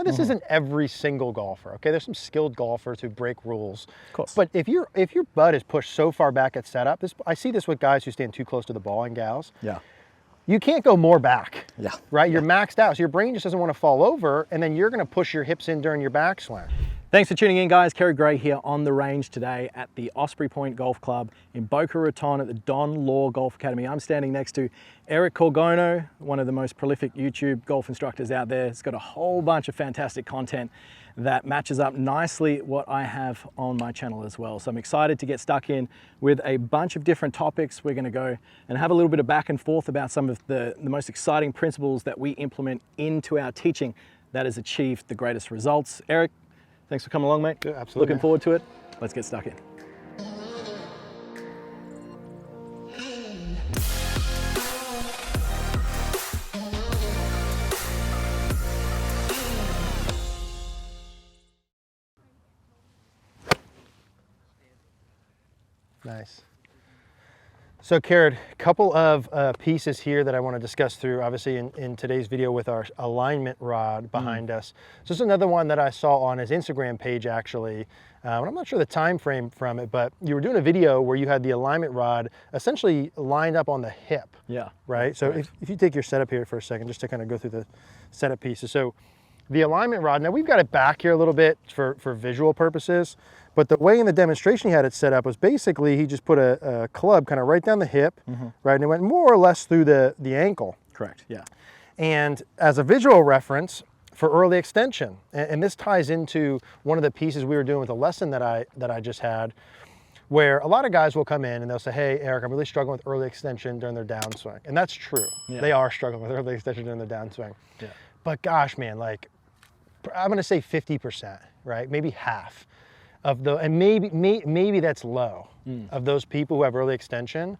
Now, this isn't every single golfer, okay? There's some skilled golfers who break rules. Of course. But if your butt is pushed so far back at setup, I see this with guys who stand too close to the ball and gals. Yeah. You can't go more back. Yeah. Right? You're maxed out. So your brain just doesn't want to fall over, and then you're going to push your hips in during your backswing. Thanks for tuning in, guys. Kerrod Gray here on the range today at the Osprey Point Golf Club in Boca Raton at the Don Law Golf Academy. I'm standing next to Eric Corgono, one of the most prolific YouTube golf instructors out there. He's got a whole bunch of fantastic content that matches up nicely what I have on my channel as well. So I'm excited to get stuck in with a bunch of different topics. We're going to go and have a little bit of back and forth about some of the most exciting principles that we implement into our teaching that has achieved the greatest results. Eric, thanks for coming along, mate. Yeah, absolutely. Looking forward to it. Let's get stuck in. Nice. So, Kerrod, a couple of pieces here that I want to discuss through, obviously, in today's video with our alignment rod behind us. So this is another one that I saw on his Instagram page, actually. And I'm not sure the time frame from it, but you were doing a video where you had the alignment rod essentially lined up on the hip. Yeah. Right? So if you take your setup here for a second, just to kind of go through the setup pieces. So the alignment rod, now we've got it back here a little bit for visual purposes, but the way in the demonstration he had it set up was basically he just put a club kind of right down the hip, right, and it went more or less through the ankle. Correct, yeah. And as a visual reference for early extension, and this ties into one of the pieces we were doing with a lesson that I just had, where a lot of guys will come in and they'll say, hey, Eric, I'm really struggling with early extension during their downswing. And that's true. Yeah. They are struggling with early extension during their downswing. Yeah. But gosh, man, like, I'm going to say 50%, right? Maybe half of the, and maybe that's low, of those people who have early extension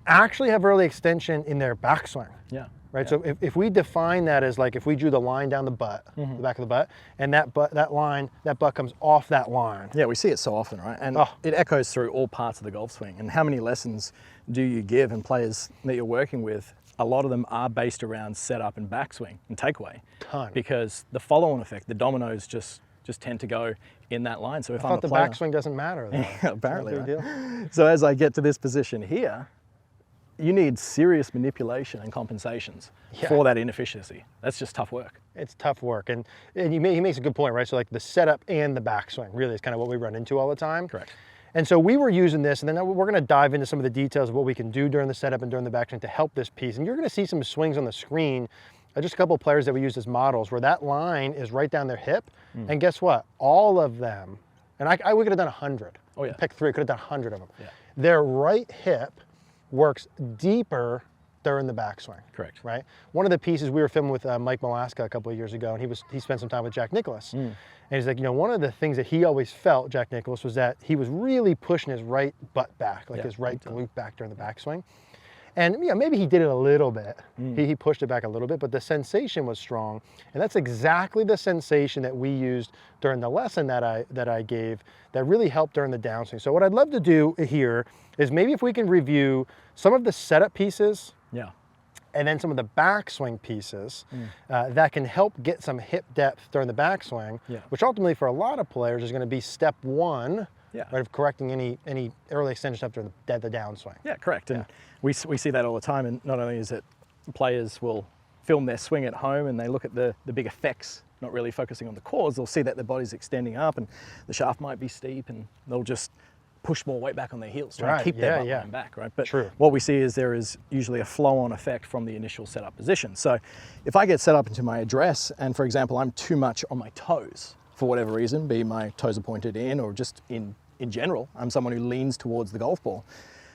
actually have early extension in their backswing. Yeah. Right. Yeah. So if we define that as like, if we drew the line down the butt, the back of the butt, and that butt comes off that line. Yeah, we see it so often, right? And it echoes through all parts of the golf swing. And how many lessons do you give, and players that you're working with, a lot of them are based around setup and backswing and takeaway. Ton. Because the follow-on effect, the dominoes just tend to go in that line. So if I'm a player, the backswing doesn't matter, though. Apparently, right? So as I get to this position here, you need serious manipulation and compensations for that inefficiency. That's just tough work. It's tough work. And he makes a good point, right? So like the setup and the backswing really is kind of what we run into all the time. Correct. And so we were using this, and then we're going to dive into some of the details of what we can do during the setup and during the backswing to help this piece. And you're going to see some swings on the screen, just a couple of players that we used as models, where that line is right down their hip. And guess what? All of them, and we could have done 100. Oh yeah. Pick 3, could have done 100 of them. Yeah. Their right hip works deeper during the backswing. Correct. Right? One of the pieces we were filming with Mike Malaska a couple of years ago, and he spent some time with Jack Nicklaus. And he's like, you know, one of the things that he always felt, Jack Nicklaus, was that he was really pushing his right butt back, like his right glute back during the backswing. And yeah, maybe he did it a little bit. He pushed it back a little bit, but the sensation was strong. And that's exactly the sensation that we used during the lesson that I gave that really helped during the downswing. So what I'd love to do here is maybe if we can review some of the setup pieces, and then some of the backswing pieces that can help get some hip depth during the backswing, which ultimately for a lot of players is going to be step one, right, of correcting any early extension stuff during the downswing. Yeah, correct. And we see that all the time. And not only is it players will film their swing at home and they look at the big effects, not really focusing on the cause, they'll see that their body's extending up and the shaft might be steep, and they'll just push more weight back on their heels, trying to keep their butt line back, right? But what we see is there is usually a flow-on effect from the initial setup position. So if I get set up into my address and, for example, I'm too much on my toes for whatever reason, be my toes are pointed in or just in general, I'm someone who leans towards the golf ball.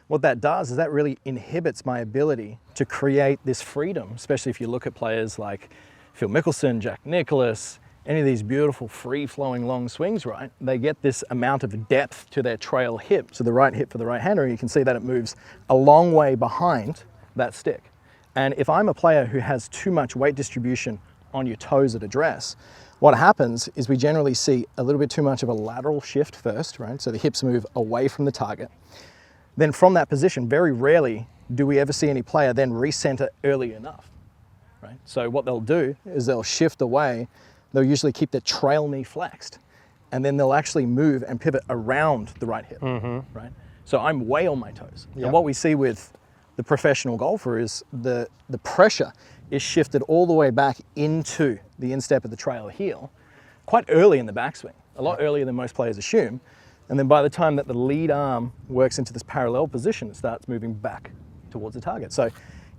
What that does is that really inhibits my ability to create this freedom, especially if you look at players like Phil Mickelson, Jack Nicklaus, any of these beautiful free-flowing long swings, right? They get this amount of depth to their trail hip. So the right hip for the right-hander, you can see that it moves a long way behind that stick. And if I'm a player who has too much weight distribution on your toes at address, what happens is we generally see a little bit too much of a lateral shift first, right? So the hips move away from the target. Then from that position, very rarely do we ever see any player then recenter early enough, right? So what they'll do is they'll shift away they'll usually keep their trail knee flexed, and then they'll actually move and pivot around the right hip, right? So I'm way on my toes. Yep. And what we see with the professional golfer is the pressure is shifted all the way back into the instep of the trail heel quite early in the backswing, a lot earlier than most players assume. And then by the time that the lead arm works into this parallel position, it starts moving back towards the target. So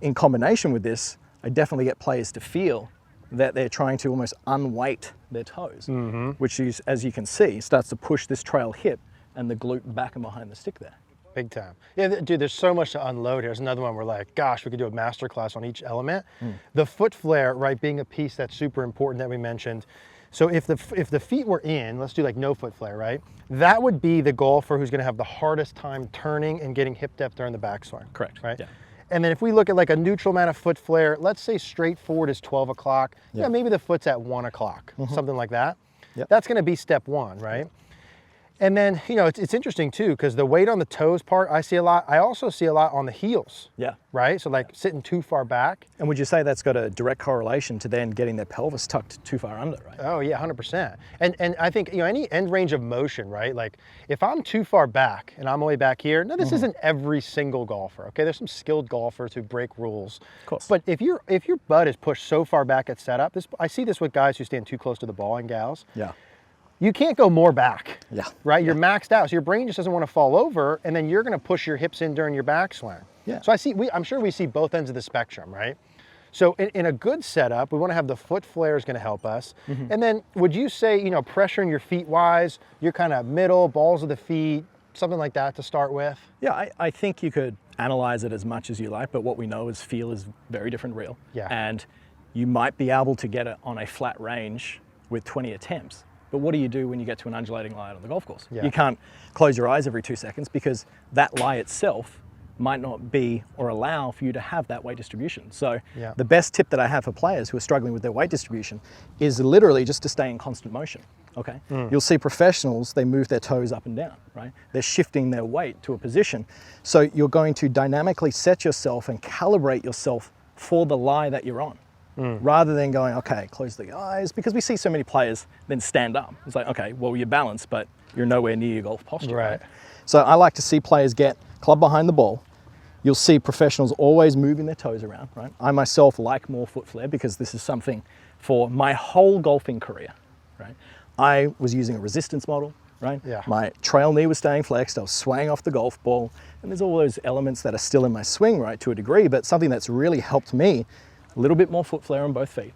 in combination with this, I definitely get players to feel that they're trying to almost unweight their toes, which is, as you can see, starts to push this trail hip and the glute back and behind the stick there. Big time. Yeah, dude, there's so much to unload here. There's another one where like, gosh, we could do a masterclass on each element. The foot flare, right, being a piece that's super important that we mentioned. So if the feet were in, let's do like no foot flare, right? That would be the golfer who's gonna have the hardest time turning and getting hip depth during the backswing. Correct. Right? Yeah. And then if we look at like a neutral amount of foot flare, let's say straight forward is 12 o'clock. Yeah, maybe the foot's at 1 o'clock, something like that. Yep. That's gonna be step one, right? And then, you know, it's interesting too, because the weight on the toes part, I see a lot. I also see a lot on the heels. Yeah. Right? So like sitting too far back. And would you say that's got a direct correlation to then getting their pelvis tucked too far under, right? Oh yeah, 100%. And I think, you know, any end range of motion, right? Like if I'm too far back and I'm way back here, now this isn't every single golfer, okay? There's some skilled golfers who break rules. Of course. But if your butt is pushed so far back at setup, I see this with guys who stand too close to the ball and gals. Yeah. You can't go more back. Yeah. Right? You're maxed out. So your brain just doesn't want to fall over, and then you're going to push your hips in during your backswing. Yeah. So I'm sure we see both ends of the spectrum, right? So in a good setup, we want to have the foot flare is going to help us. And then would you say, you know, pressuring your feet wise, you're kind of middle, balls of the feet, something like that to start with? Yeah, I think you could analyze it as much as you like, but what we know is feel is very different real. Yeah. And you might be able to get it on a flat range with 20 attempts. But what do you do when you get to an undulating lie on the golf course? Yeah. You can't close your eyes every 2 seconds because that lie itself might not be or allow for you to have that weight distribution. So Yeah. the best tip that I have for players who are struggling with their weight distribution is literally just to stay in constant motion, okay? You'll see professionals, they move their toes up and down, right? They're shifting their weight to a position. So you're going to dynamically set yourself and calibrate yourself for the lie that you're on. Rather than going, okay, close the eyes, because we see so many players then stand up. It's like, okay, well, you're balanced, but you're nowhere near your golf posture. Right. So I like to see players get club behind the ball. You'll see professionals always moving their toes around, right? I myself like more foot flare because this is something for my whole golfing career, right? I was using a resistance model, right? Yeah. My trail knee was staying flexed, I was swaying off the golf ball, and there's all those elements that are still in my swing, right, to a degree, but something that's really helped me, a little bit more foot flare on both feet,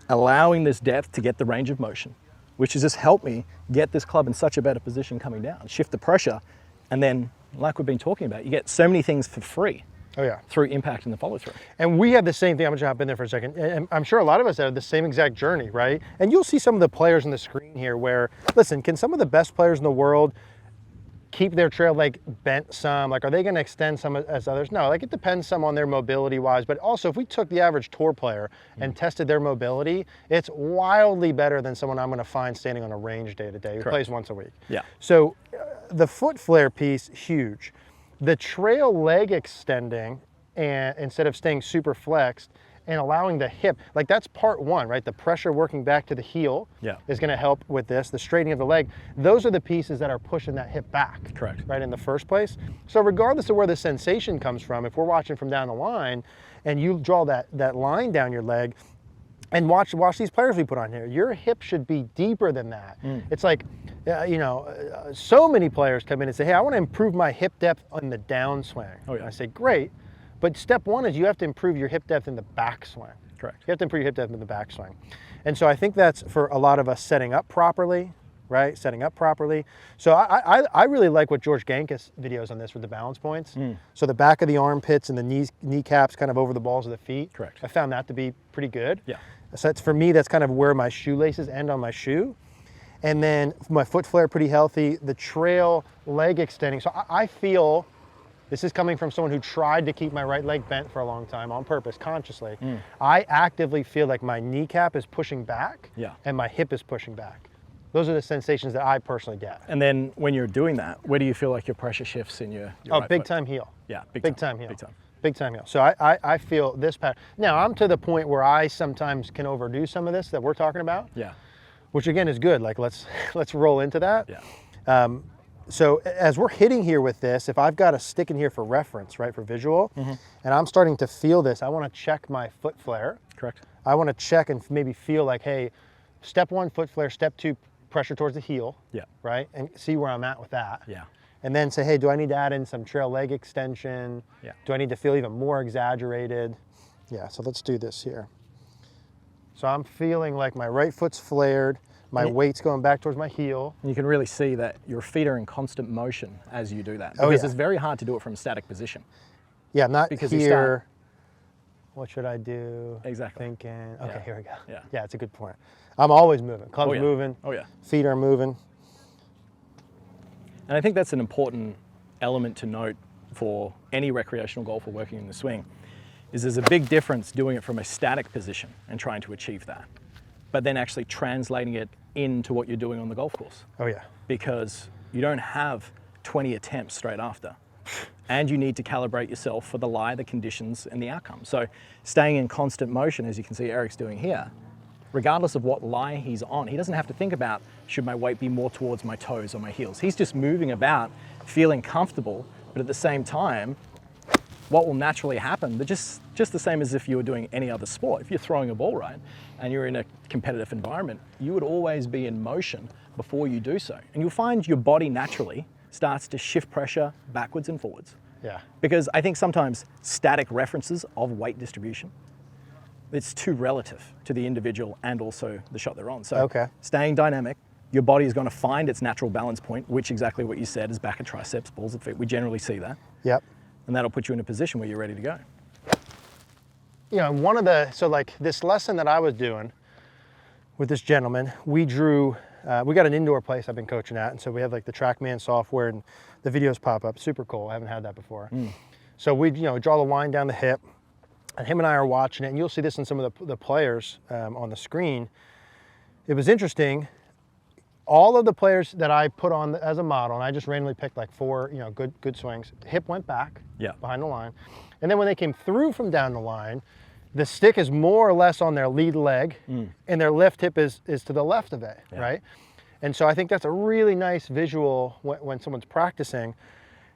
allowing this depth to get the range of motion, which has just helped me get this club in such a better position coming down, shift the pressure, and then, like we've been talking about, you get so many things for free. Oh yeah. Through impact and the follow through. And we have the same thing. I'm gonna jump in there for a second. And I'm sure a lot of us have the same exact journey, right? And you'll see some of the players on the screen here where, listen, can some of the best players in the world keep their trail leg bent some? Like, are they gonna extend some as others? No, like it depends some on their mobility wise, but also if we took the average tour player and tested their mobility, it's wildly better than someone I'm gonna find standing on a range day to day who plays once a week. Yeah. So the foot flare piece, huge. The trail leg extending and instead of staying super flexed and allowing the hip, like that's part one, right? The pressure working back to the heel is gonna help with this, the straightening of the leg. Those are the pieces that are pushing that hip back. Correct. Right, in the first place. So regardless of where the sensation comes from, if we're watching from down the line and you draw that line down your leg, and watch these players we put on here. Your hip should be deeper than that. It's like, so many players come in and say, hey, I want to improve my hip depth on the downswing. Oh, yeah. I say, great, but step one is you have to improve your hip depth in the backswing. Correct. You have to improve your hip depth in the backswing. And so I think that's for a lot of us setting up properly, right? Setting up properly. So I really like what George Gankus videos on this with the balance points. So the back of the armpits and the kneecaps kind of over the balls of the feet. Correct. I found that to be pretty good. Yeah. So that's, for me, that's kind of where my shoelaces end on my shoe. And then my foot flare pretty healthy, the trail leg extending. So I feel, this is coming from someone who tried to keep my right leg bent for a long time on purpose, consciously. I actively feel like my kneecap is pushing back and my hip is pushing back. Those are the sensations that I personally get. And then when you're doing that, where do you feel like your pressure shifts in your right big foot? time heel. Yeah, Big time heel. Big time. Big time heel. So I feel this pattern. Now I'm to the point where I sometimes can overdo some of this that we're talking about. Yeah. which again is good. Like let's roll into that. Yeah. So as we're hitting here with this, if I've got a stick in here for reference, right, for visual, and I'm starting to feel this, I want to check my foot flare. Correct. I want to check and maybe feel like, hey, step 1, foot flare, step 2, pressure towards the heel. Yeah. Right, and see where I'm at with that. Yeah. And then say, hey, do I need to add in some trail leg extension? Yeah. Do I need to feel even more exaggerated? Yeah, so let's do this here. So I'm feeling like my right foot's flared, my weight's going back towards my heel. And you can really see that your feet are in constant motion as you do that. Oh, Because yeah. it's very hard to do it from a static position. Yeah, I'm not Because here. you start- What should I do? Exactly. Thinking, okay, Yeah. here we go. Yeah. Yeah, it's a good point. I'm always moving. Club's Oh, yeah. moving. Oh, yeah. Feet are moving. And I think that's an important element to note for any recreational golfer working in the swing, is there's a big difference doing it from a static position and trying to achieve that, but then actually translating it into what you're doing on the golf course. Oh yeah. Because you don't have 20 attempts straight after. And you need to calibrate yourself for the lie, the conditions, and the outcome. So staying in constant motion, as you can see Eric's doing here, regardless of what lie he's on, he doesn't have to think about, should my weight be more towards my toes or my heels? He's just moving about, feeling comfortable, but at the same time, what will naturally happen, but just the same as if you were doing any other sport. If you're throwing a ball, right, and you're in a competitive environment, you would always be in motion before you do so. And you'll find your body naturally starts to shift pressure backwards and forwards. Yeah. Because I think sometimes static references of weight distribution, it's too relative to the individual and also the shot they're on. So Okay. staying dynamic, your body is going to find its natural balance point, which exactly what you said is back and triceps, balls of feet. We generally see that. Yep. And that'll put you in a position where you're ready to go. You know, one of the, so like this lesson that I was doing with this gentleman, we drew, we got an indoor place I've been coaching at, and so we have like the TrackMan software and the videos pop up. Super cool. I haven't had that before. So we, you know, draw the line down the hip, and him and I are watching it, and you'll see this in some of the players on the screen. It was interesting. All of the players that I put on as a model, and I just randomly picked like 4, you know, good swings. Hip went back, behind the line, and then when they came through from down the line, the stick is more or less on their lead leg, and their left hip is to the left of it, right? And so I think that's a really nice visual when someone's practicing.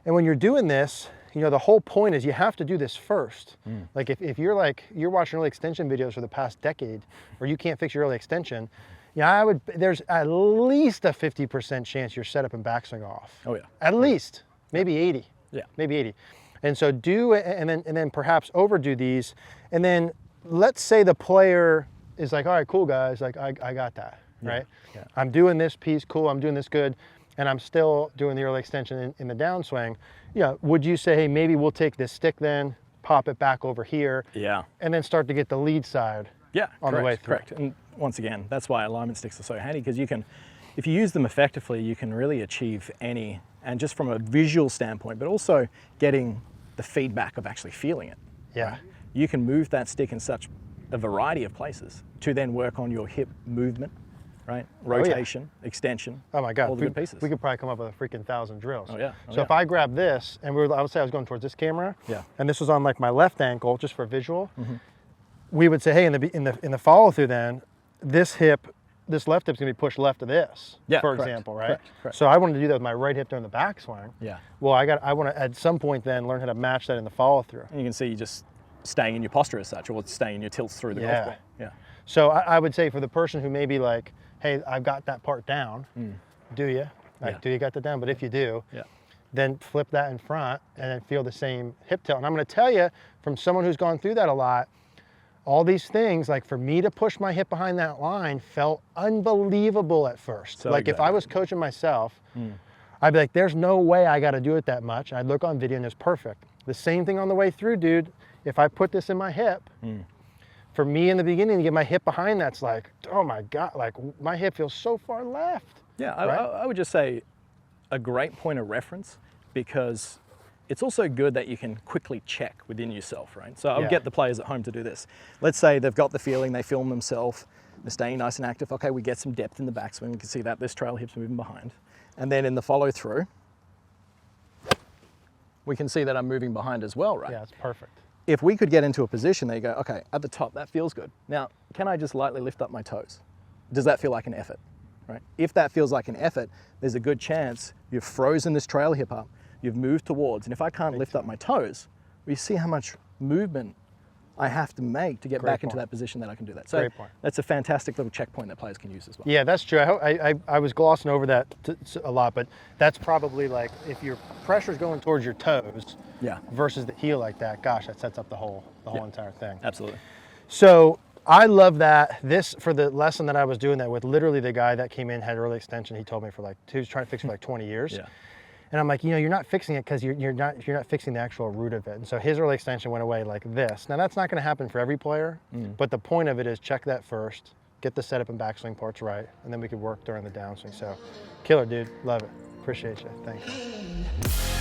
And when you're doing this, you know, the whole point is you have to do this first. Like if you're watching early extension videos for the past decade, or you can't fix your early extension, yeah, there's at least a 50% chance your setup and backswing off. Oh yeah. At least, maybe 80. Yeah. Maybe 80. And so do it, and then perhaps overdo these. And then let's say the player is like, all right, cool guys, like I got that, right? Yeah. I'm doing this piece, cool, I'm doing this good, and I'm still doing the early extension in the downswing. Yeah, would you say, hey, maybe we'll take this stick then, pop it back over here, and then start to get the lead side on the way through? Correct. And once again, that's why alignment sticks are so handy, because you can, if you use them effectively, you can really achieve any, and just from a visual standpoint, but also getting the feedback of actually feeling it. Yeah. Right? You can move that stick in such a variety of places to then work on your hip movement, right? Rotation, extension. Oh my God, all the good pieces. We could probably come up with a freaking 1,000 drills. Oh yeah. So if I grab this, and I would say I was going towards this camera, and this was on like my left ankle, just for visual, we would say, hey, in the follow through then, this left hip's gonna be pushed left of this, for example, right? Correct. So I wanted to do that with my right hip during the backswing. Yeah. Well, I want to at some point then learn how to match that in the follow through. And you can see you just staying in your posture as such, or staying in your tilts through the golf ball. Yeah. So I would say for the person who may be like, hey, I've got that part down, do you? Like, do you got that down? But if you do, then flip that in front and then feel the same hip tilt. And I'm gonna tell you, from someone who's gone through that a lot, all these things, like for me to push my hip behind that line felt unbelievable at first. So like if I was coaching myself, I'd be like, there's no way I gotta do it that much. I'd look on video and it's perfect. The same thing on the way through, dude. If I put this in my hip, for me in the beginning to get my hip behind that's like, oh my God, like my hip feels so far left. Yeah, right? I would just say a great point of reference, because it's also good that you can quickly check within yourself, right? So I'll get the players at home to do this. Let's say they've got the feeling, they film themselves, they're staying nice and active. Okay, we get some depth in the backswing. You can see that this trail hip's moving behind. And then in the follow through, we can see that I'm moving behind as well, right? Yeah, it's perfect. If we could get into a position, there you go, okay, at the top, that feels good. Now, can I just lightly lift up my toes? does that feel like an effort, right? If that feels like an effort, there's a good chance you've frozen this trail hip up, you've moved towards, and if I can't lift up my toes, you see how much movement I have to make to get back into that position that I can do that. So Great point. that's a fantastic little checkpoint that players can use as well. Yeah, that's true. I was glossing over that a lot, but that's probably like if your pressure's going towards your toes Yeah, versus the heel like that, gosh, that sets up the whole entire thing. absolutely. So I love that. This, for the lesson that I was doing that with, literally the guy that came in had early extension. He told me he was trying to fix for like 20 years. Yeah. And I'm like, you're not fixing it because you're not fixing the actual root of it. And so his early extension went away like this. Now that's not going to happen for every player, but the point of it is check that first, get the setup and backswing parts right, and then we could work during the downswing. So killer, dude, love it. Appreciate you. Thanks.